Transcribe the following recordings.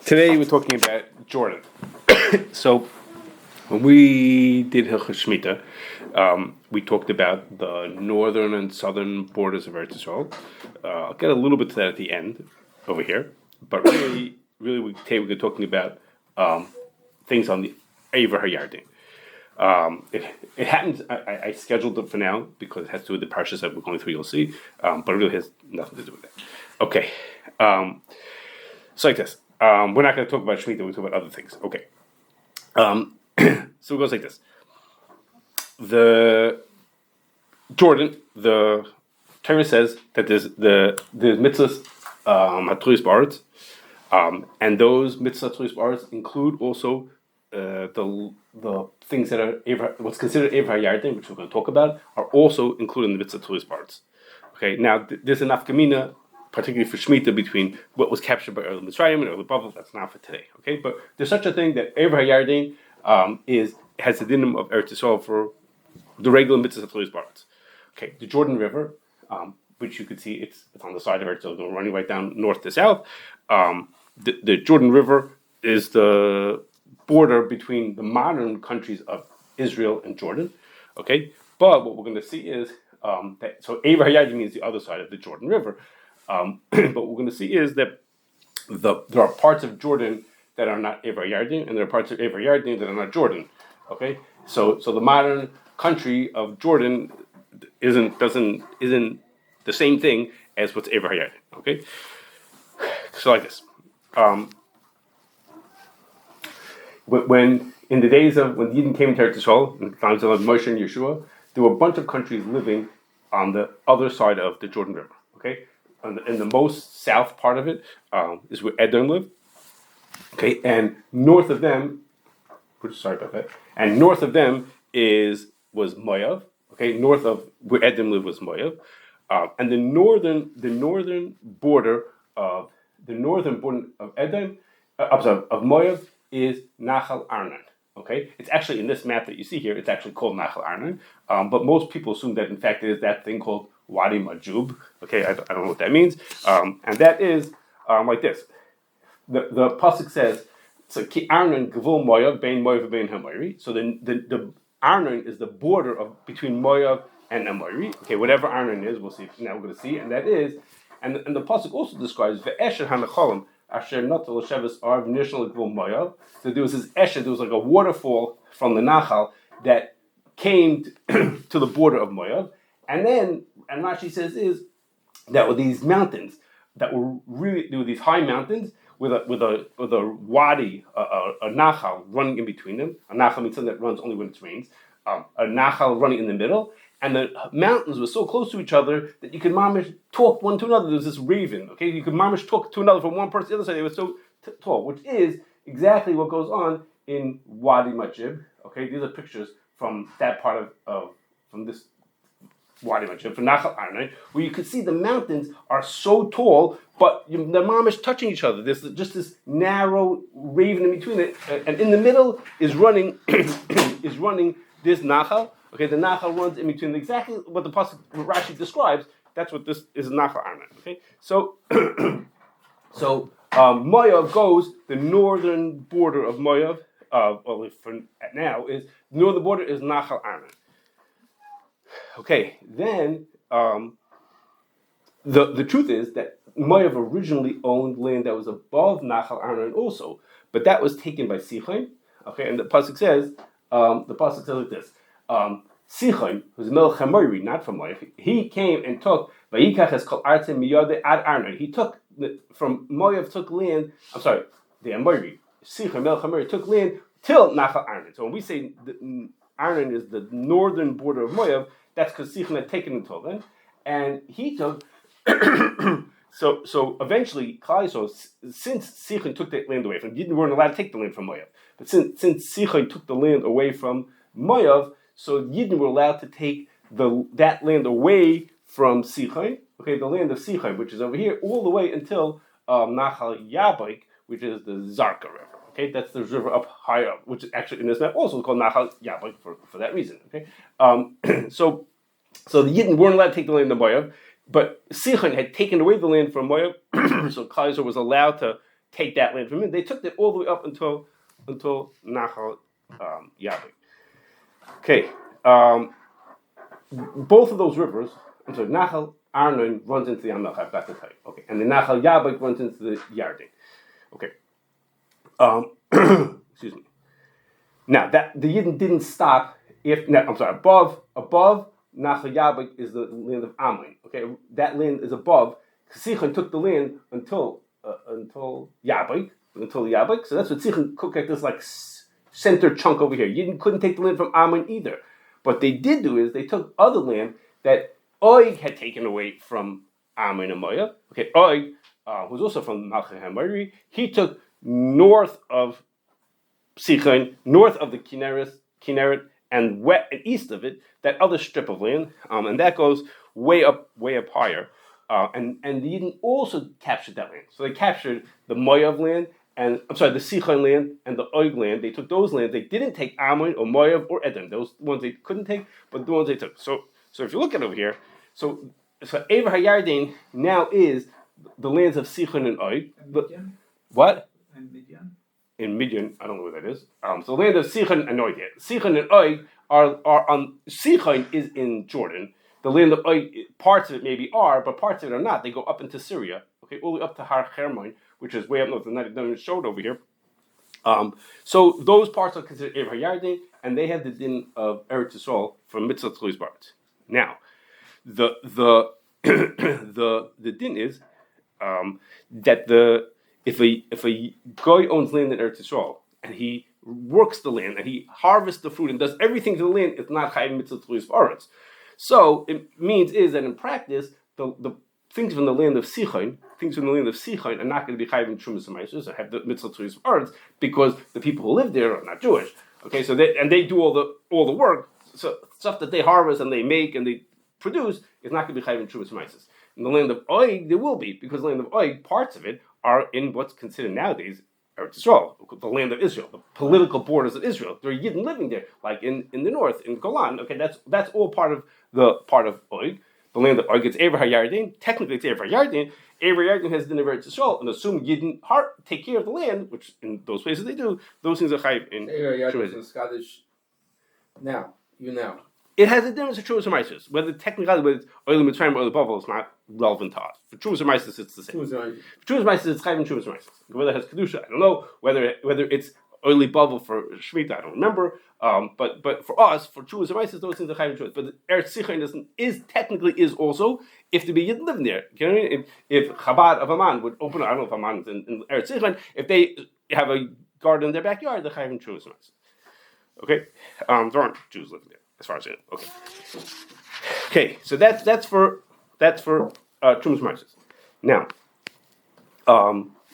Today we're talking about Jordan. So when we did Hilchos Shemitah, we talked about the northern and southern borders of Eretz Yisrael. I'll get a little bit to that at the end over here, but today we're talking about things on the Hayarden. It happens. I scheduled it for now because it has to do with the parshas that we're going through. You'll see, but it really has nothing to do with that. Okay, so like this. We're not going to talk about Shemitah. We'll talk about other things. Okay. So it goes like this. The Jordan, the Torah says that there's mitzvahs hatruis ba'aretz, and those mitzvahs hatruis ba'aretz include also the things that are what's considered Eivah Hayarden, which we're going to talk about, are also included in the mitzvah hatruis ba'aretz. Okay. Now there's an nafkamina, particularly for Shemitah, between what was captured by Arlah Mitzrayim and Arlah Bavel. That's not for today, okay? But there's such a thing that Eivah Hayarden has the dinim of Eretz Yisrael for the regular mitzvahs of Tluis Baretz. Okay, the Jordan River, which you could see, it's on the side of Eretz Yisrael, running right down north to south. The Jordan River is the border between the modern countries of Israel and Jordan, okay? But what we're going to see is that, so Eivah Hayarden means the other side of the Jordan River. But what we're going to see is that there are parts of Jordan that are not Eivah Hayarden, and there are parts of Eivah Hayarden that are not Jordan. Okay, so the modern country of Jordan isn't the same thing as what's Eivah Hayarden. Okay, so like this. When in the days of when Yidden came to Eretz Yisrael, in the times of Moshe and Yeshua, there were a bunch of countries living on the other side of the Jordan River. Okay. In the most south part of it is where Edom lived. Okay, and north of them, sorry about that. And north of them was Moav. Okay, north of where Edom lived was Moav, and the northern border of Edom, of Moav is Nachal Arnon. Okay, it's actually in this map that you see here. It's actually called Nachal Arnon, but most people assume that in fact it is that thing called Wadi Majub. Okay, I don't know what that means, and that is like this. The pasuk says, "So ki Arnon gevul Moav bein Moav bein Hamoiri." So the Arnon is the border between Moav and Amori. Okay, whatever Arnon is, we'll see. Now we're going to see, and that is, and the pasuk also describes ve'esher hanacholim asher natal sheves arv nishal gevul Moav. So there was this esher, there was like a waterfall from the Nachal that came to the border of Moav. And Rashi says is that with these mountains there were these high mountains with a wadi, a nachal running in between them. A nachal means something that runs only when it rains. A nachal running in the middle, and the mountains were so close to each other that you could mamish talk one to another. There was this raven. Okay, you could mamish talk to another from one person to the other side. They were so tall, which is exactly what goes on in Wadi Majib. Okay, these are pictures from that part from this Wadi Majib, from Nachal Arnon, where you can see the mountains are so tall, but the mamish touching each other. There's just this narrow raven in between it, and in the middle is running this Nachal. Okay, the Nachal runs in between exactly what the pasuk Rashi describes. That's what this is, Nachal Arnon. Okay, so Moav goes the northern border of Moav. For now is the northern border is Nachal Arnon. Okay, then the truth is that Moav originally owned land that was above Nachal Arnon also, but that was taken by Sichon. Okay, and the pasuk says like this: Sichon, who's Melech Hamori, not from Moav, he came and took Vayikach es kol artzim miyode ad Arnon. He took from Moav took land. I'm sorry, the Amori Sichon Melech Hamori took land till Nachal Arnon. So when we say Arnon is the northern border of Moav, that's because Sichon had taken until then, and he took. So eventually, since Sichon took that land away from, Yidden weren't allowed to take the land from Moav, but since Sichon took the land away from Moav, so Yidden were allowed to take that land away from Sichon. Okay, the land of Sichon, which is over here, all the way until Nachal Yaboik, which is the Zarka River. Okay, that's the river up higher up, which is actually in this map also called Nachal Yaboik for that reason. Okay, so the Yidden weren't allowed to take the land of Moav, but Sichon had taken away the land from Moav, so Kaiser was allowed to take that land from him. They took it all the way up until Nachal Yabik. Okay, both of those rivers. I'm sorry, Nachal Arnon runs into the Amnach. I've got to tell you. Okay, and the Nachal Yabik runs into the Yarden. Okay. Excuse me. Now that the Yidden didn't stop. Above Nachal Yabik is the land of Ammon. Okay, that land is above. Sichon took the land until Yabik, So that's what Sichon took at this like center chunk over here. Yidden couldn't take the land from Ammon either. What they did do is they took other land that Og had taken away from Ammon and Moab. Okay, Og was also from Malchei HaMori. He took north of Sichon, north of the Kinneret, and east of it, that other strip of land, and that goes way up higher. And the Yidden also captured that land. So they captured the Moab land, the Sichon land and the Og land. They took those lands. They didn't take Ammon or Moab or Edom. Those ones they couldn't take, but the ones they took. So if you look at over here, so Ever Hayarden now is the lands of Sichon and Og. What? And Midian. In Midian, I don't know what that is. So the land of Sichon and Og. Sichon and Og are on. Sichon is in Jordan. The land of Og, parts of it maybe are, but parts of it are not. They go up into Syria, okay, all the way up to Har Hermon, which is way up north. And that is showed over here. So those parts are considered Ever Hayarden, and they have the din of Eretz Yisrael from Mitzvah Tluis Barat. Now, the din is that if a guy owns land in Eretz Yisrael and he works the land and he harvests the fruit and does everything to the land, it's not Chayiv Mitzvah Tluis Barat. So it means is that in practice the things from the land of Sichon are not going to be Chayiv in Terumah Ma'asos or have the Mitzvah Tluis Barat because the people who live there are not Jewish. Okay, so they do all the work. So stuff that they harvest and they make and they produce is not going to be Chayiv in Terumah Ma'asos. In the land of Og, there will be, because the land of Og, parts of it are in what's considered nowadays Eretz Yisrael, the land of Israel, the political borders of Israel. There are Yidden living there, like in the north, in Golan. Okay, that's all part of Og. The land of Og, it's Ever Hayarden. Technically, it's Ever Hayarden. Ever Hayarden has the Eretz Yisrael, and assume Yidden take care of the land, which in those places they do. Those things are chayiv in Ever Hayarden is Scottish. Now. It has a difference of Terumah Ma'asos. Whether technically it's Oil Mitzrayim or Oil Bavel is not relevant to us. For Terumah Ma'asos, it's the same. For Terumah Ma'asos, it's chayiv in Terumah Ma'asos. Whether it has kedusha, I don't know. Whether it's Oil Bavel for Shemitah, I don't remember. But for us, for Terumah Ma'asos, those things are chayiv in Terumah. But Eretz Sichon is technically also if the Yidden living there. You know what I mean? If Chabad of Amman would open, I don't know if Amman is in Eretz Sichon, if they have a garden in their backyard, they're chayiv in Terumah Ma'asos. Okay, there aren't Jews living there, as far as I know. Okay, so that's for Terumah Ma'asos. Now,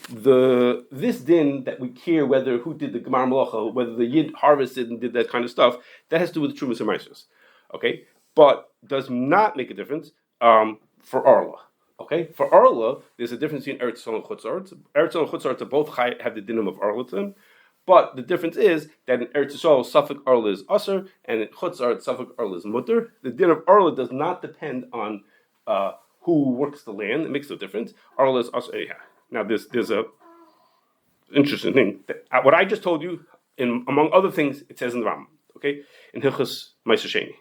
this din that we care whether who did the Gemar Malacha, whether the Yid harvested and did that kind of stuff, that has to do with Terumah Ma'asos. Okay, but does not make a difference for Arlah. Okay, for Arlah, there's a difference between Eretz Yisrael and Chutz Aretz. Eretz Yisrael and Chutz Aretz both have the dinam of Arlah to them. But the difference is that in Eretz Yisrael, Suffolk Arlah is Asr, and in Chutz Aretz, Suffolk Arlah is Mutter. The din of Arlah does not depend on who works the land. It makes no difference. Arlah is Asr anyhow. Now, there's a interesting thing. What I just told you, among other things, it says in the Rambam, okay? In Hilchos Ma'aser Sheini.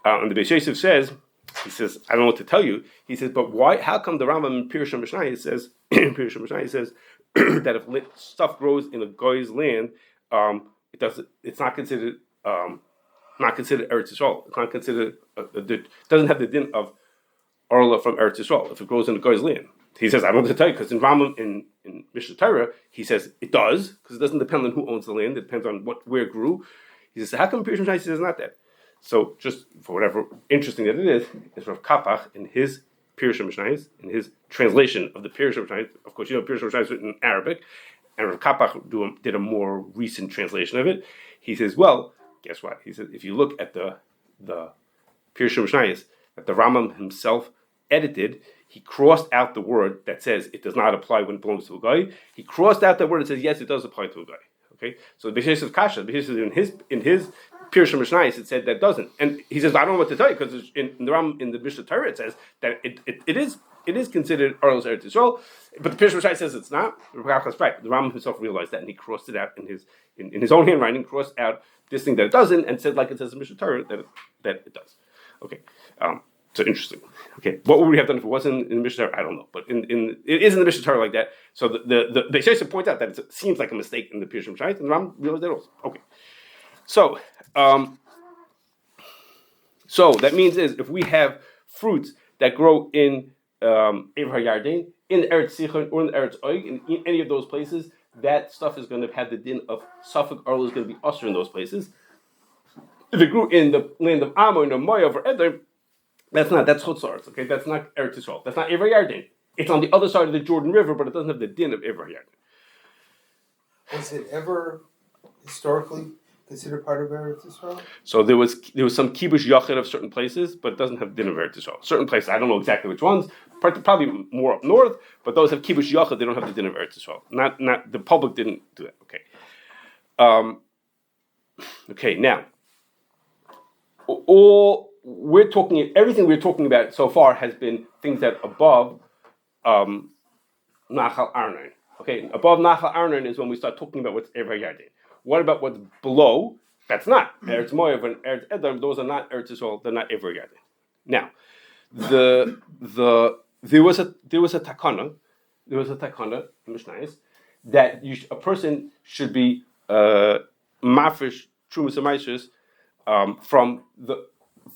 And the Beis Yosef says, I don't know what to tell you. He says, but why? How come the Rambam in Pirush HaMishnah says, that if stuff grows in a guy's land, it's not considered Eretz Yisrael. It's not considered. It doesn't have the din of Arlah from Eretz Yisrael if it grows in a guy's land. He says, I don't know what to tell you, because in Rambam in Mishnah Torah he says it does, because it doesn't depend on who owns the land. It depends on where it grew. He says, how come Pirush HaMishnah says not that? So just for whatever interesting that it is Rav Kapach in his Pirush HaMishnah, in his translation of the Pirush HaMishnah. Of course, Pirush HaMishnah is written in Arabic, and Rav Kapach did a more recent translation of it. He says, well, guess what? He says, if you look at the Pirush HaMishnah that the Rambam himself edited, he crossed out the word that says it does not apply when it belongs to a guy. He crossed out that word that says, yes, it does apply to a guy. Okay, so the Beis Yosef Kasha, in his Pirush HaMishnah, it said that doesn't, and he says I don't know what to tell you because in the Mishnah Torah it says that it it is considered Arlah's Eretz Yisrael, but the Pishra says it's not. The Rambam himself realized that, and he crossed it out in his own handwriting, crossed out this thing that it doesn't, and said, like it says in Mishnah Torah, that it does. Okay, so interesting. Okay, what would we have done if it wasn't in the Mishnah Torah? I don't know, but it is in the Mishnah Torah like that. So the Sheini points out that it seems like a mistake in the Pishra Shait, and the Rambam realized that also. Okay, so that means if we have fruits that grow in Hayarden, in Eretz Sichon, or in Eretz Oig, in any of those places, that stuff is going to have the din of Suffolk Arlah is going to be usher in those places. If it grew in the land of Ammon or Moav or Edom, that's Chutz La'aretz, okay? That's not Eretz Yisrael. That's not Hayarden. It's on the other side of the Jordan River, but it doesn't have the din of Hayarden. Was it ever historically considered part of Eretz Yisrael? So there was some kibush yachid of certain places, but it doesn't have din of Eretz Yisrael. Certain places, I don't know exactly which ones, probably more up north, but those have kibush yachid, they don't have the din of Eretz Yisrael. Not the public didn't do that. Okay. Okay, now everything we're talking about so far has been things that above Nachal Arnon. Okay, above Nachal Arnon is when we start talking about what's Hayarden. What about what's below? That's not Eretz Moav and Eretz Edom. Those are not Eretz Yisrael. They're not Hayarden. Now, there was a takana. There was a takana in Mishnayos that a person should be mafresh trumas and from the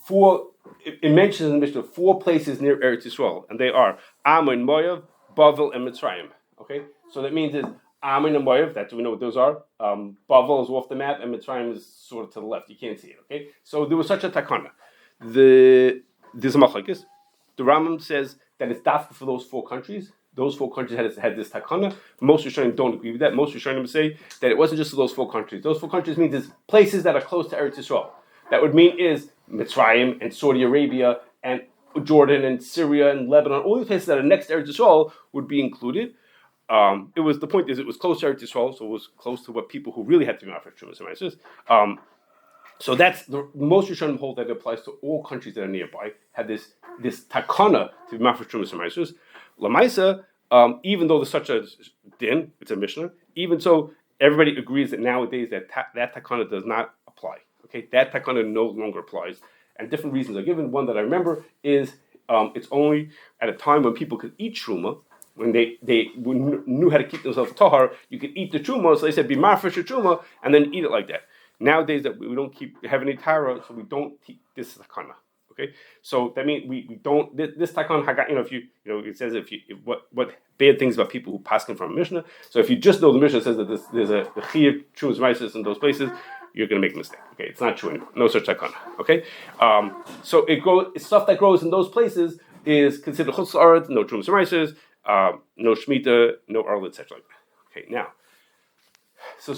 four. It mentions in the Mishnah 4 places near Eretz Yisrael, and they are Ammon, Moav, Bavel, and Mitzrayim. Okay, so that means Ammon and Moav. That's we know what those are. Bavel is off the map, and Mitzrayim is sort of to the left. You can't see it. Okay, so there was such a takana. There's a machlokes. The Rambam says that it's dafka for those 4 countries. Those 4 countries had this takana. Most Rishonim don't agree with that. Most Rishonim say that it wasn't just for those 4 countries. Those 4 countries means it's places that are close to Eretz Yisrael. That would mean is Mitzrayim and Saudi Arabia and Jordan and Syria and Lebanon. All these places that are next to Eretz Yisrael would be included. It was close to Eretz Yisrael, so it was close to what people who really had to be offered Trumas and Meisos. So that's the most Rishonim hold that it applies to all countries that are nearby. Had this takana to be offered Trumas and Meisos. Lamaisa, even though there's such a din, it's a Mishnah. Even so, everybody agrees that nowadays that takana does not apply. Okay, that takana no longer applies, and different reasons are given. One that I remember is it's only at a time when people could eat truma, when they knew how to keep themselves tahar. You could eat the truma, so they said be mafresh truma and then eat it like that. Nowadays that we don't have any tara, so we don't keep this takana. Okay, so that means we don't this takana haga. It says what bad things about people who paskin from a Mishnah. So if you just know the Mishnah says that there's a chiyuv trumas meisos in those places, you're going to make a mistake. Okay, it's not true anymore. No such takana. Okay, so stuff that grows in those places is considered chutz la'aretz, no trumas meisos, no shmita, no arlah, etc. Like that. Okay, now, so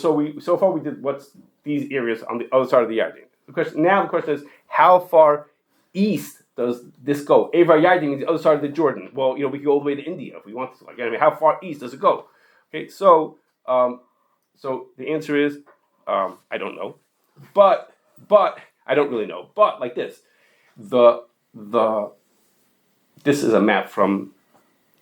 far we did what's these areas on the other side of the Yarden. The question is how far east does this go? Hayarden means the other side of the Jordan. Well, we can go all the way to India if we want to. How far east does it go? Okay, so the answer is I don't know, but I don't really know. But like this, this is a map from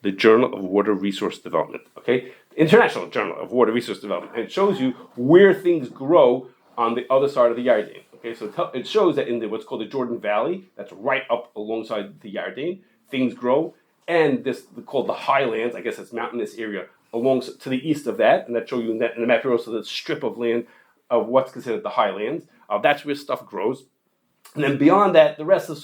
the Journal of Water Resource Development. Okay, International Journal of Water Resource Development, and it shows you where things grow on the other side of the Yarden. Okay, so it shows that in what's called the Jordan Valley, that's right up alongside the Yarden, things grow, and this called the highlands. I guess it's mountainous area to the east of that, and that show you in the map here also the strip of land of what's considered the highlands. That's where stuff grows, and then beyond that, the rest of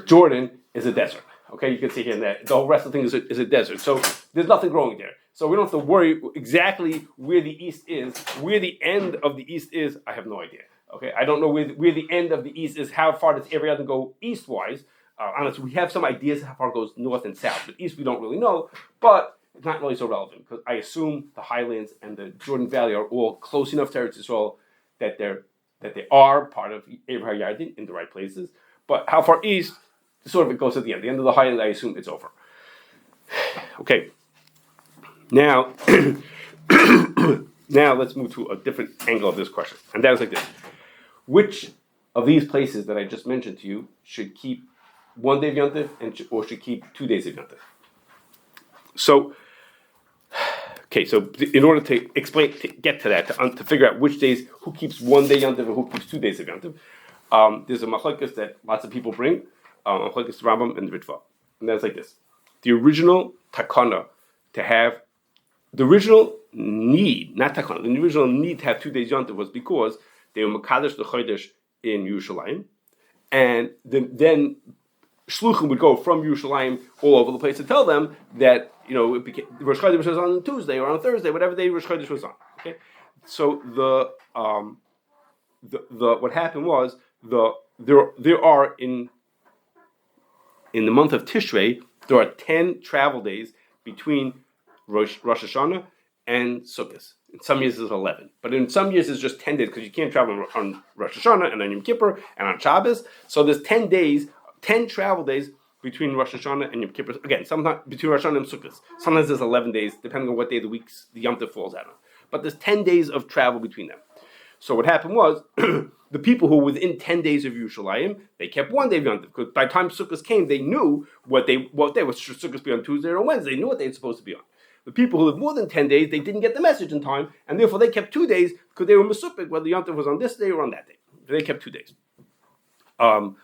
Jordan is a desert. Okay, you can see here that the whole rest of the thing is a desert. So there's nothing growing there. So we don't have to worry exactly where the east is. Where the end of the east is, I have no idea. Okay, I don't know where the end of the east is. How far does Hayarden go eastwise? Honestly, we have some ideas how far it goes north and south, but east we don't really know. But it's not really so relevant because I assume the highlands and the Jordan Valley are all close enough to Eretz Yisrael that they are part of Hayarden in the right places. But how far east? Sort of it goes at the end. The end of the highland, I assume it's over. Okay. Now, let's move to a different angle of this question, and that is like this: which of these places that I just mentioned to you should keep 1 day of Yontif or should keep 2 days of Yontif. So, so in order to explain, to get to that, to figure out which days, who keeps 1 day Yontif and who keeps 2 days of Yontif, there's a machlokes that lots of people bring, machlokes Rambam and Ritva. And that's like this. The original takana to have, the original need, not takana, the original need to have 2 days Yontif was because they were Makadosh the Chodesh in Yerushalayim, and then Shluchim would go from Yerushalayim all over the place to tell them that, Rosh Chodesh was on Tuesday or on Thursday, whatever day Rosh Chodesh was on. Okay, so the what happened was there are in the month of Tishrei there are 10 travel days between Rosh Hashanah and Sukkot. In some years it's 11, but in some years it's just 10 days because you can't travel on Rosh Hashanah and on Yom Kippur and on Shabbos. So there's 10 days, 10 travel days between Rosh Hashanah and Yom Kippur. Again, sometimes between Rosh Hashanah and Sukkot. Sometimes there's 11 days, depending on what day of the week the Yom Tov falls out on. But there's 10 days of travel between them. So what happened was, the people who were within 10 days of Yerushalayim, they kept 1 day of Yom Tov, because by the time Sukkot came, they knew what day was Sukkot be on Tuesday or Wednesday. They knew what they were supposed to be on. The people who lived more than 10 days, they didn't get the message in time, and therefore they kept 2 days because they were mesupik whether Yom Tov was on this day or on that day. They kept 2 days. Now,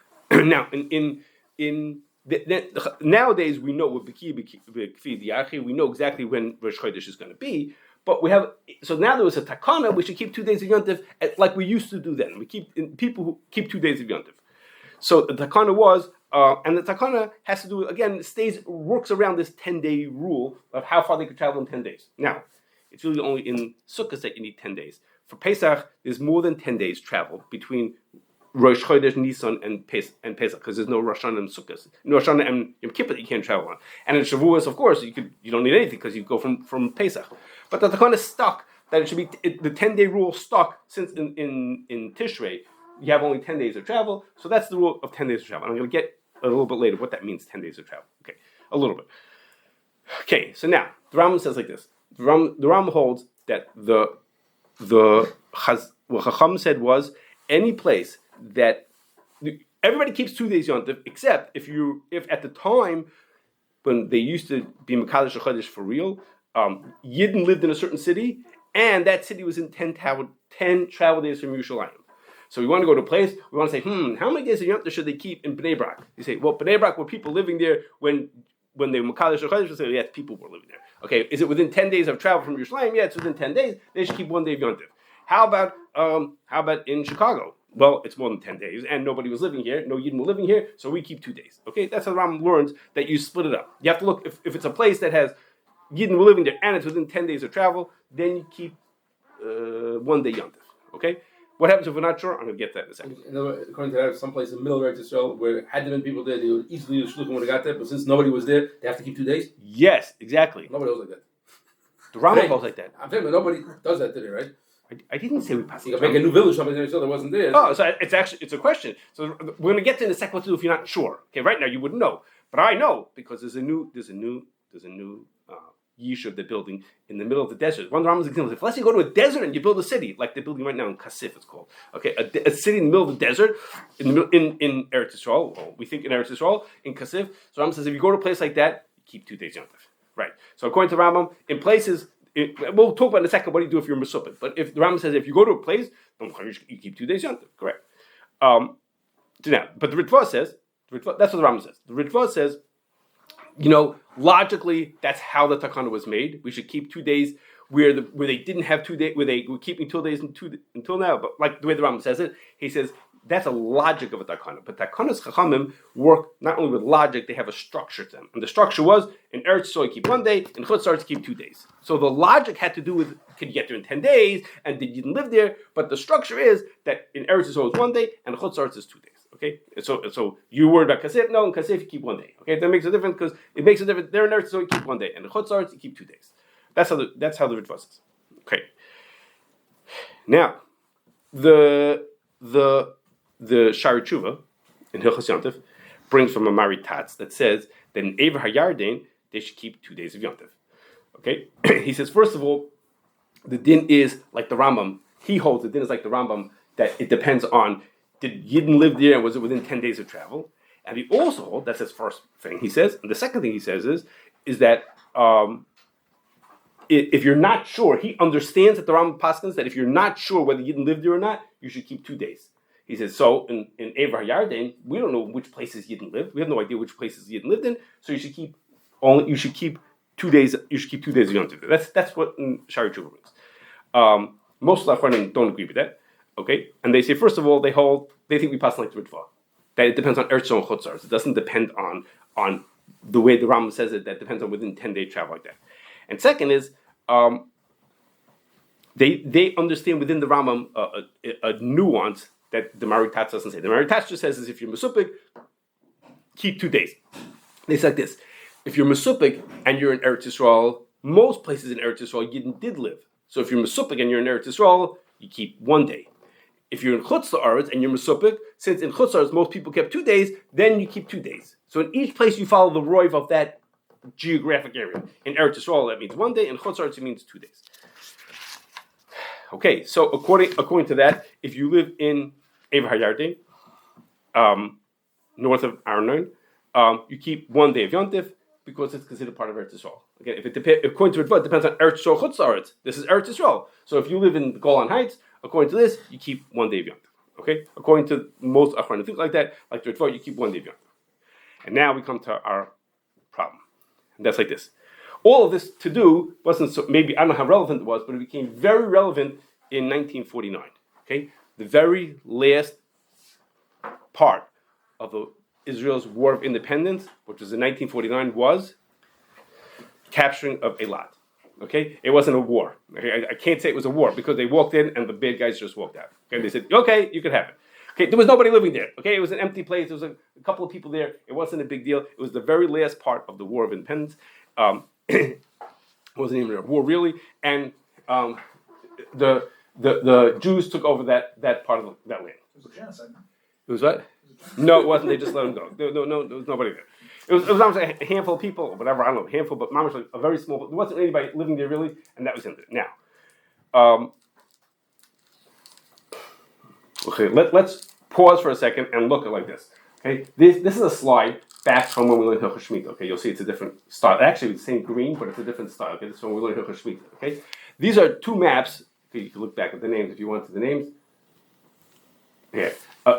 nowadays we know with we know exactly when Rosh Chodesh is going to be. But so now there was a takana. We should keep 2 days of Yom Tov like we used to do then. We keep people who keep 2 days of Yom Tov. So the takana was. And the takana has to do, again, works around this 10-day rule of how far they could travel in 10 days. Now, it's really only in Sukkot that you need 10 days. For Pesach, there's more than 10 days travel between Rosh Chodesh, Nisan, and Pesach, because there's no Rosh Hashanah and Sukkot. No Rosh Hashanah and Yom Kippur that you can't travel on. And in Shavuos, of course, you don't need anything because you go from Pesach. But the takana is stuck, that it should be, the 10-day rule stuck since in Tishrei, you have only 10 days of travel. So that's the rule of 10 days of travel. And I'm going to get a little bit later what that means, 10 days of travel. Okay, a little bit. Okay, so now the Rambam says like this. The Rambam holds that what Chacham said was any place that everybody keeps 2 days Yom Tov, except if at the time when they used to be Mekadosh Chodesh for real, Yidden lived in a certain city, and that city was in 10 travel days from Yerushalayim. So we want to go to a place, we want to say, how many days of Yom Tov should they keep in Bnei Brak? You say, well, Bnei Brak were people living there when they were Mekadosh Chodesh. You say, yes, people were living there. Okay, is it within 10 days of travel from Yerushalayim? Yeah, it's within 10 days. They should keep 1 day of Yom Tov. How about in Chicago? Well, it's more than 10 days, and nobody was living here. No Yidden were living here, so we keep 2 days. Okay, that's how the Rambam learns that you split it up. You have to look, if it's a place that has Yidden were living there, and it's within 10 days of travel, then you keep 1 day Yom Tov. Okay? What happens if we're not sure? I'm going to get that in a second. In other words, according to that, some place in the middle of Eretz Yisrael where had there been people there, they would easily the shluchim would have got there. But since nobody was there, they have to keep 2 days. Yes, exactly. Nobody else like that. The Rambam holds like that. I'm saying, but nobody does that today, right? I didn't say we passed. You can make a new village, somebody that wasn't there. Oh, so it's a question. So we're going to get to in a second what to do if you're not sure. Okay, right now you wouldn't know, but I know because there's a new yishuv they're building in the middle of the desert. One of the Rambam's examples, if let's say you go to a desert and you build a city, like they're building right now in Kasif, it's called. Okay, a city in the middle of the desert, in Eretz Yisrael, or we think in Eretz Yisrael, in Kasif. So Rambam says if you go to a place like that, you keep 2 days Yom Tov. Right. So according to Rambam, in places, we'll talk about in a second what do you do if you're Mesupit. But if the Rambam says if you go to a place, you keep 2 days Yom Tov. Correct. But the Ritva says, that's what the Rambam says. The Ritva says, logically, that's how the takana was made. We should keep 2 days where they didn't have 2 days, where they were keeping 2 days until now. But like the way the Rambam says it, he says that's a logic of a takana. But takanas chachamim work not only with logic; they have a structure to them. And the structure was in Eretz Yisrael you keep 1 day, in Chutz La'aretz you keep 2 days. So the logic had to do with could you get there in 10 days, and did you live there? But the structure is that in Eretz Yisrael is 1 day, and Chutz La'aretz is 2 days. Okay, so you were about Kasif? No, in Kasif you keep 1 day. Okay, that makes a difference because it makes a difference. There in Eretz Yisrael you keep 1 day, and in Chutz La'aretz you keep 2 days. That's how the Ritva says. Okay. Now, the Shari Tshuva in Hilchos Yom Tov brings from a Mari Tatz that says that in Ever Hayarden they should keep 2 days of Yom Tov. Okay, he says first of all, the din is like the Rambam. He holds the din is like the Rambam that it depends on did Yidden live there and was it within 10 days of travel, And he also holds, that's his first thing he says, and the second thing he says is that if you're not sure, he understands that the Rambam paskins that if you're not sure whether Yidden lived there or not, you should keep 2 days. He says, so in Hayarden, we don't know which places Yidden lived. We have no idea which places Yidden lived in, so you should keep 2 days. You should keep 2 days of Yom Tov. That's what Shari Tshuva means. Most of the Achronim don't agree with that. Okay, and they say first of all they think we pass like the Ritva, that it depends on Eretz and Chutzars. It doesn't depend on the way the Rambam says it. That depends on within 10-day travel like that. And second is they understand within the Rambam a nuance that the Maritatz doesn't say. The Maritatz just says is if you're Mesupik, keep 2 days. They say like this: if you're Mesupik and you're in Eretz Yisrael, most places in Eretz Yisrael Yidden did live. So if you're Mesupik and you're in Eretz Yisrael, you keep 1 day. If you're in Chutz La'aretz and you're Mesupik, since in Chutz La'aretz most people kept 2 days, then you keep 2 days. So in each place you follow the roiv of that geographic area. In Eretz Yisrael that means 1 day, in Chutz La'aretz it means 2 days. Okay, so according to that, if you live in Hayarden, north of Arlah, you keep 1 day of Yontif because it's considered part of Eretz Yisrael. Again, according to Ritva, it depends on Eretz Yisrael Chutz La'aretz. This is Eretz Yisrael. So if you live in the Golan Heights, according to this, you keep 1 day of Yontif. Okay, according to most Achronim things like that, like the Ritva, you keep 1 day of Yontif. And now we come to our problem, and that's like this. All of this to do wasn't so, maybe I don't know how relevant it was, but it became very relevant in 1949. Okay, the very last part of Israel's War of Independence, which was in 1949, was capturing of Eilat. Okay, it wasn't a war. Okay, I can't say it was a war because they walked in and the bad guys just walked out. Okay, they said, "Okay, you can have it." Okay, there was nobody living there. Okay, it was an empty place. There was a couple of people there. It wasn't a big deal. It was the very last part of the War of Independence. It wasn't even a war really, and the Jews took over that part of that land. It was a genocide. It was what? No, it wasn't. They just let them go. No, there was nobody there. It was almost a handful of people, or whatever. I don't know, a handful, but mamash like a very small. There wasn't anybody living there really, and that was in there. Now, okay, let's pause for a second and look at like this. Okay, this is a slide back from when we learned Hilchos Shemitah. Okay, you'll see it's a different style. Actually, it's the same green, but it's a different style. Okay, this is when we learned Hilchos Shemitah. Okay, these are two maps. Okay, you can look back at the names if you want to the names. Okay,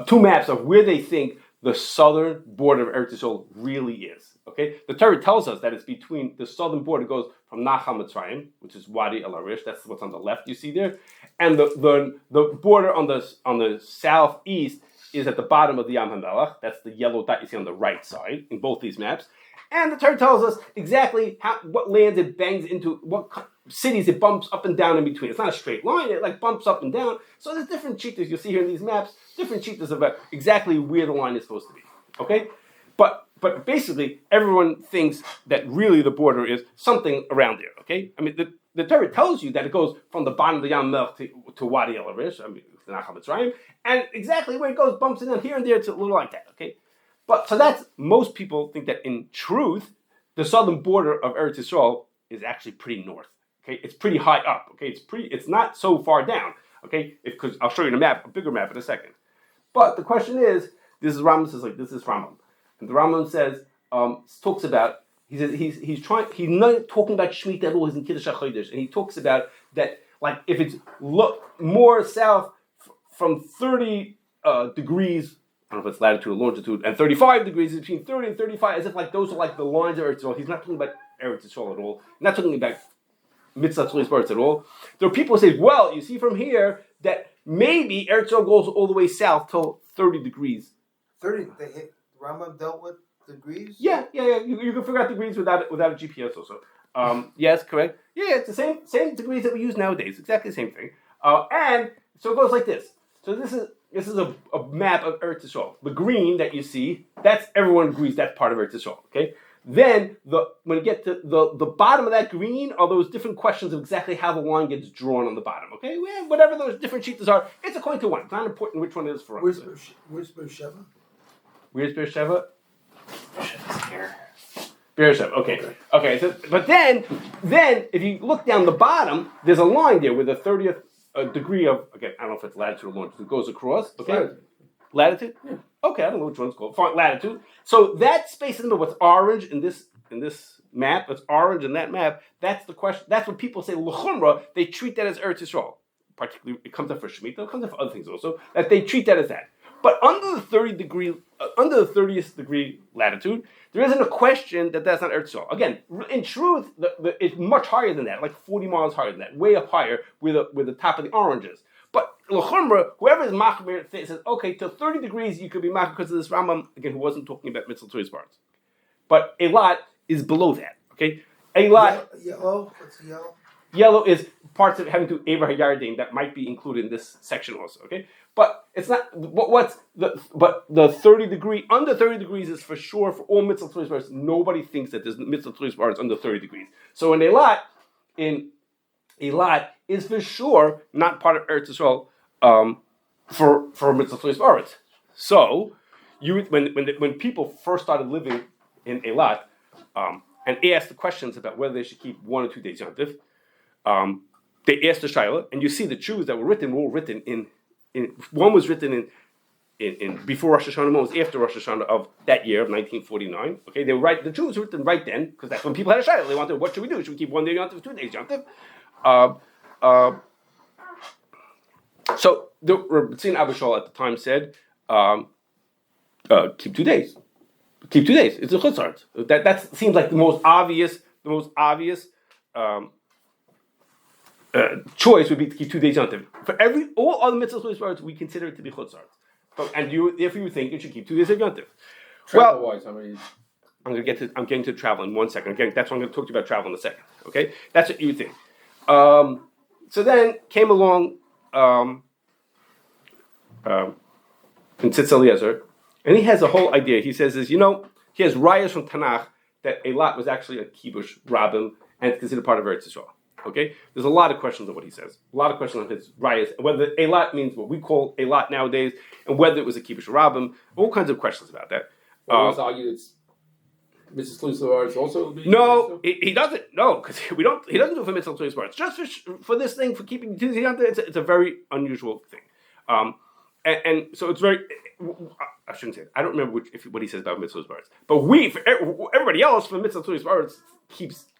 two maps of where they think the southern border of Eretz Yisrael really is. Okay, the Torah tells us that it's between the southern border goes from Nachal Mitzrayim, which is Wadi El Arish. That's what's on the left. You see there, and the border on the southeast is at the bottom of the Yam HaMelech. That's the yellow dot you see on the right side in both these maps. And the Torah tells us exactly what lands it bangs into, what cities it bumps up and down in between. It's not a straight line, it like bumps up and down. So there's different cheetahs you'll see here in these maps, different cheetahs about exactly where the line is supposed to be. Okay? But basically, everyone thinks that really the border is something around there. Okay? I mean, the Torah tells you that it goes from the bottom of the Yam HaMelech to Wadi El Arish, I mean, the Nachal Mitzrayim, and exactly where it goes bumps in and here and there. It's a little like that. Okay? But so that's, most people think that in truth, the southern border of Eretz Yisrael is actually pretty north. Okay, it's pretty high up. Okay, it's not so far down. Okay, because I'll show you the map, a bigger map in a second. But the question is, this is Rambam says like this is Rambam, and the Rambam says talks about he says he's not talking about Shemitah at all. He's in Kiddush HaChodesh, and he talks about that like if it's more south from 30 degrees. I don't know if it's latitude or longitude, and 35 degrees is between 30 and 35, as if like those are like the lines of Eretz Yisrael. He's not talking about Eretz Yisrael at all. He's not talking about Mitzvah Tzulis Baritz at all. There are people who say, well, you see from here that maybe Eretz Yisrael goes all the way south till 30 degrees. 30, Rambam dealt with degrees? Yeah. You can figure out degrees without a GPS also. Yes, correct. Yeah, it's the same degrees that we use nowadays. Exactly the same thing. And so it goes like this. So this is a map of Eretz Yisrael. The green that you see, that's everyone agrees that's part of Eretz Yisrael. Okay. Then when you get to the bottom of that green are those different questions of exactly how the line gets drawn on the bottom. Okay. Well, whatever those different cheetahs are, it's according to one. It's not important which one it is for us. Where's Beersheba? Where's Beersheba? Beersheba's here. Beersheba. Okay. So, but then if you look down the bottom, there's a line there with a 30th degree of, again, I don't know if it's latitude or longitude, it goes across. Okay. Latitude? Yeah. Okay, I don't know which one's called. Fine, latitude. So that space in the middle, what's orange in this map, what's orange in that map, that's the question. That's what people say, l'chumra, they treat that as Eretz Yisrael. Particularly, it comes up for Shemitah, it comes up for other things also, that they treat that as that. But under the 30th degree latitude, there isn't a question that that's not Eretz Yisrael. Again, in truth, it's much higher than that, like 40 miles higher than that, way up higher where the top of the orange is. But l'chumra, whoever is machmir says, okay, to 30 degrees you could be machmir because of this Rambam, again, who wasn't talking about mitzvah Torah's parts. But Eilat is below that, okay? Eilat... Yellow? What's yellow? Yellow is parts of having to Eber Hayarden that might be included in this section also, okay? But it's not, but the 30 degree, under 30 degrees is for sure for all mitzvah Torah's parts. Nobody thinks that there's mitzvah Torah's parts under 30 degrees. So in Eilat is for sure not part of Eretz Yisrael for mitzvah Torah's parts. So when people first started living in Eilat and asked the questions about whether they should keep 1 or 2 days Yontif, they asked the Shaila, and you see the Jews that were all written in one was written in before Rosh Hashanah, one was after Rosh Hashanah of that year of 1949. Okay, they were right. The Jews were written right then because that's when people had a Shaila. They wanted, what should we do? Should we keep 1 day Yontif, 2 days Yontif? So the Tzin Abishal at the time said, keep 2 days. Keep 2 days. It's a chutzart. That seems like the most obvious choice would be to keep 2 days Yontif. For all other mitzvahs we consider it to be chutzart. If you think you should keep 2 days of Yontif. Travel-wise, how many? I'm getting to travel in 1 second. That's why I'm going to talk to you about travel in a second. Okay, that's what you think. So then came along in Tzitz Eliezer, and he has a whole idea. He says he has rayas from Tanakh that Eilat was actually a kibush Rabbim and it's considered part of Eretz Yisrael. Okay, there's a lot of questions on what he says. A lot of questions on his rayas, whether Eilat means what we call Eilat nowadays, and whether it was a kibush Rabbim. All kinds of questions about that. Well, argue it's Mrs. Tlusavar's also. No, he doesn't. No, because he doesn't do it for mitzvah Torah's parts. Just for this thing for keeping Tuesday out there, it's a very unusual thing. And so it's very. I shouldn't say it. I don't remember what he says about mitzvah's parts. But for everybody else, for mitzvah Torah's parts,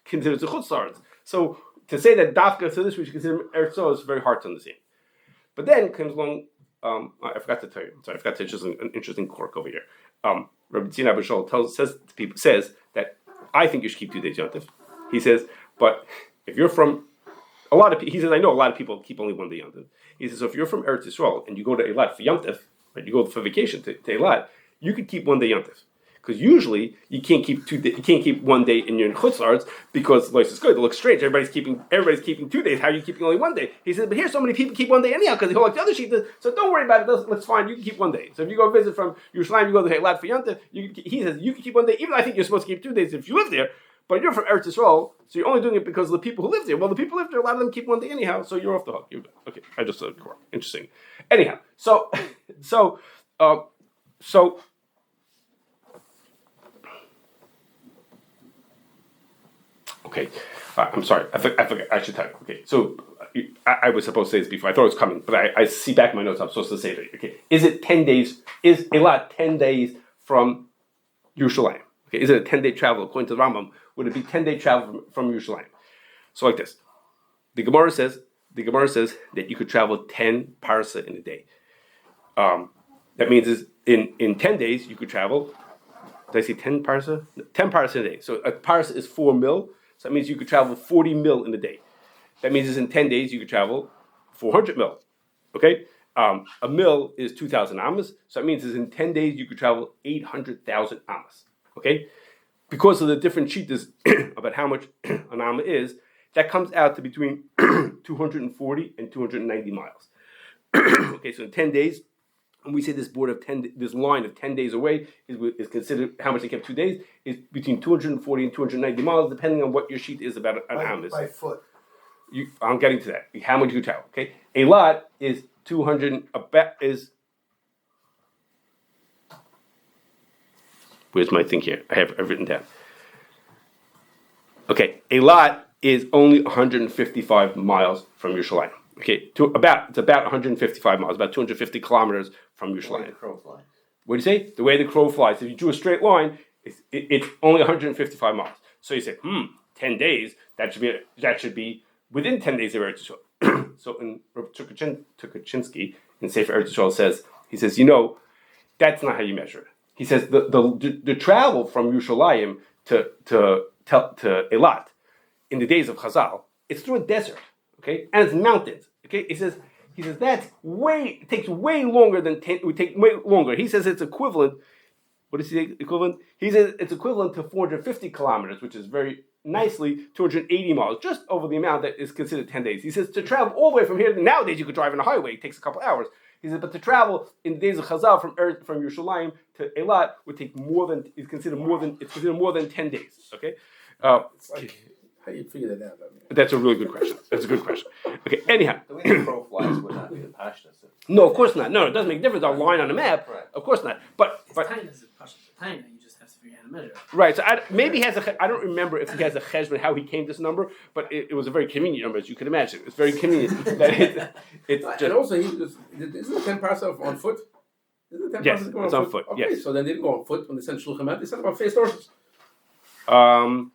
considers the chutzars. So to say that dafka to this we should consider Eretz Yisrael is very hard to understand. But then comes along. I forgot to tell you. Sorry, I forgot to just an interesting quirk over here. Rabbi Tzina B'Shol says that I think you should keep 2 days Yontif. He says, but if you're from a lot of people, he says I know a lot of people keep only 1 day Yontif. He says so if you're from Eretz Yisrael and you go to Eilat for Yontif, right, you go for vacation to Eilat, you could keep 1 day Yontif. Because usually you can't keep 2 days. You can't keep 1 day in your chutzlars because life is good. It looks strange. Everybody's keeping 2 days. How are you keeping only 1 day? He said, but here so many people keep 1 day anyhow because they hold like the other sheet. So don't worry about it. That's fine. You can keep 1 day. So if you go visit from Yerushalayim, you go to Hayarden for Yontif. He says you can keep 1 day. Even I think you're supposed to keep 2 days if you live there. But you're from Eretz Yisrael, so you're only doing it because of the people who live there. Well, the people who live there, a lot of them keep 1 day anyhow. So you're off the hook. You're good. Okay, I just said interesting. Anyhow, so. Okay, I'm sorry. I forgot. I should tell you. Okay, so I was supposed to say this before. I thought it was coming, but I see back in my notes. I'm supposed to say it. Okay, is it 10 days? Is Eilat 10 days from Yerushalayim? Okay, is it a 10-day travel according to the Rambam? Would it be 10-day travel from Yerushalayim? So like this, the Gemara says that you could travel 10 parsa in a day. That means is in 10 days you could travel. Did I say 10 parsa? 10 parsa in a day. So a parsa is 4 mil. So that means you could travel 40 mil in a day. That means in 10 days you could travel 400 mil. Okay? A mil is 2,000 amas. So that means in 10 days you could travel 800,000 amas. Okay? Because of the different sheetas about how much an amma is, that comes out to between 240 and 290 miles. Okay, so in 10 days, when we say this this line of 10 days away is considered how much they kept 2 days is between 240 and 290 miles, depending on what your sheet is about an amas. By foot. I'm getting to that. How much you travel? Okay, Eilat is 200. Where's my thing here? I've written down. Okay, Eilat is only 155 miles from Yerushalayim. Okay, it's about 155 miles, about 250 kilometers from The way the Yerushalayim. crow flies. What do you say? The way the crow flies. If you drew a straight line, it's only 155 miles. So you say, 10 days. That should be within 10 days of Eretz Yisrael. So in Tukachinsky in Sefer Eretz Yisrael says, that's not how you measure it. He says the travel from Yerushalayim to Eilat in the days of Chazal, it's through a desert, okay, and it's mountains, okay. He says it takes way longer than 10. It would take way longer. He says it's equivalent. What is the equivalent? He says it's equivalent to 450 kilometers, which is very nicely 280 miles, just over the amount that is considered 10 days. He says to travel all the way from here. Nowadays you could drive on a highway; it takes a couple hours. He says, but to travel in the days of Chazal from Yerushalayim to Eilat would take it's considered more than 10 days. Okay. It's like, how do you figure that out? That's a really good question. That's a good question. Okay, anyhow. The way the crow flies would not be the Pashtas. No, of course not. No, it doesn't make a difference. Our line on the map. Right. Of course not. But Taina is a Pasha. Taina, you just have to figure out how to measure it. right. So maybe he has I don't remember if he has a cheshbon how he came to this number, but it was a very convenient number, as you can imagine. It's very convenient that it's just. And also, isn't the 10 parsa on foot? Isn't the 10 Yes, parsa going it's on foot. Okay, Yes. so then they didn't go on foot when they sent shluchim out. They sent them on faced horses Um.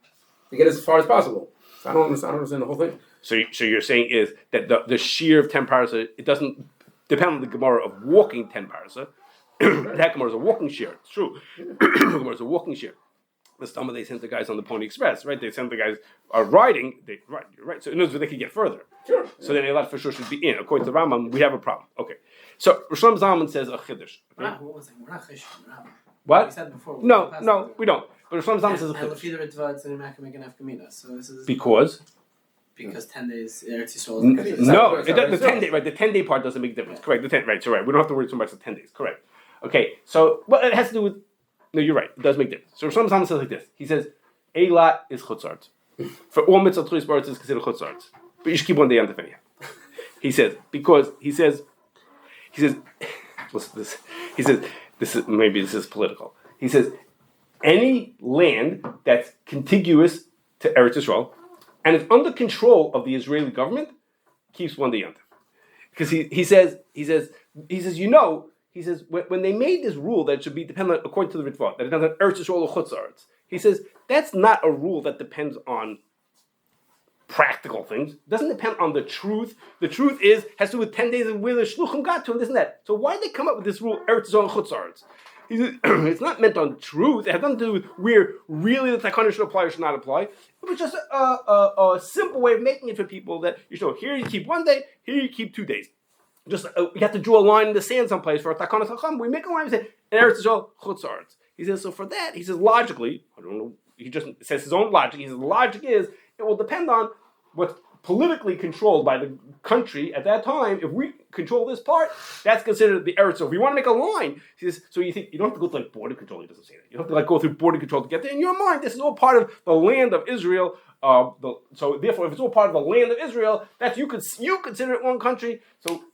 to get as far as possible. So I don't understand the whole thing. So you're saying is that the shear of 10 parsa, it doesn't depend on the Gemara of walking 10 parsa. That Gemara is a walking shear. It's true. The Gemara is a walking shear. The stomach they sent the guys on the Pony Express, right? They sent the guys riding. You're right. So in other words, they could get further. Sure. So then Eilat for sure should be in. According to the Rambam, we have a problem. Okay. So Rosh Zalman says a chiddush. We're not Chosher. What? We said before. No, we don't. But Rosh Zalman says a And chiddush. Lefida Ritva, it's an Imaka making Afkamina. So this is Because 10 days Eretz Yisrael is no, the 10 day, right? The 10 day part doesn't make a difference. Correct. The 10, right? So right, we don't have to worry so much about 10 days. Correct. Okay. So it has to do with. No, you're right. It does make a difference. So Rosh Zalman says like this. He says Eilat is chutzart. For all mitzvah tchulis baritz is considered chutzart. But you should keep one day on the fenya. He says because he says listen to this. He says this is political. He says any land that's contiguous to Eretz Yisrael and is under control of the Israeli government keeps one day yontif. Because he says when they made this rule that it should be dependent according to the Ritva, that it depends on Eretz Yisrael or Chutz La'aretz, he says that's not a rule that depends on practical things. It doesn't depend on the truth. The truth has to do with 10 days of where the shluchim got to and this and that. So why did they come up with this rule Eretz Yisrael and Chutz La'aretz? It's not meant on truth. It has nothing to do with where really the takana should apply or should not apply. It was just a simple way of making it for people that here you keep 1 day, here you keep 2 days. Just you have to draw a line in the sand someplace for a takana chacham. We make a line and say Eretz Yisrael Chutz La'aretz. He says so for that. He says logically, I don't know. He just says his own logic. He says the logic is it will depend on what's politically controlled by the country at that time. If we control this part, that's considered the Eretz. So if we want to make a line, he says, so you think you don't have to go to border control. He doesn't say that. You don't have to go through border control to get there. In your mind, this is all part of the land of Israel. So therefore, if it's all part of the land of Israel, you consider it one country. So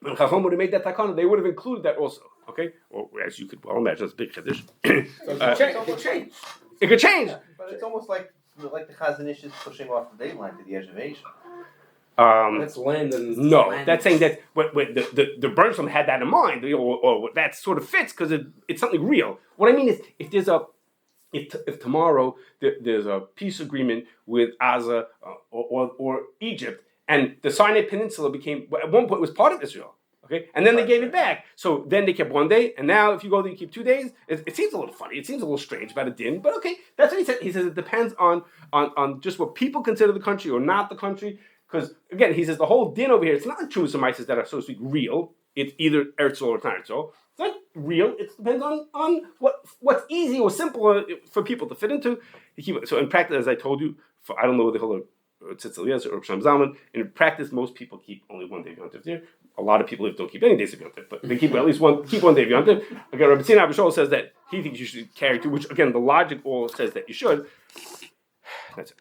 when Chacham would have made that takana, they would have included that also. Okay, or as you could well imagine, it's a big chiddush. It could change. It could change. But it's almost like the Chazanish is pushing off the date line to the edge of Asia. That's land and No, that's saying that the Bernstrom had that in mind, or that sort of fits because it's something real. What I mean is, if tomorrow there's a peace agreement with Gaza or Egypt, and the Sinai Peninsula became at one point was part of Israel. Okay, and then they gave it back. So then they kept 1 day, and now if you go there, you keep 2 days. It seems a little funny. It seems a little strange about a din, but okay, that's what he said. He says it depends on just what people consider the country or not the country. Because again, he says the whole din over here, it's not true summises that are so to speak real. It's either Eretz Yisrael or not Eretz Yisrael. It's not real. It depends on what's easy or simple for people to fit into. So in practice, as I told you, I don't know what the whole Tzitz Eliezer or Sham Zalman. In practice, most people keep only 1 day of Yontif there. A lot of people don't keep any days of Yontif, but they keep at least one day of Yontif. Again, Rabbi Tzina Abishol says that he thinks you should carry 2, which again the logic all says that you should. That's it.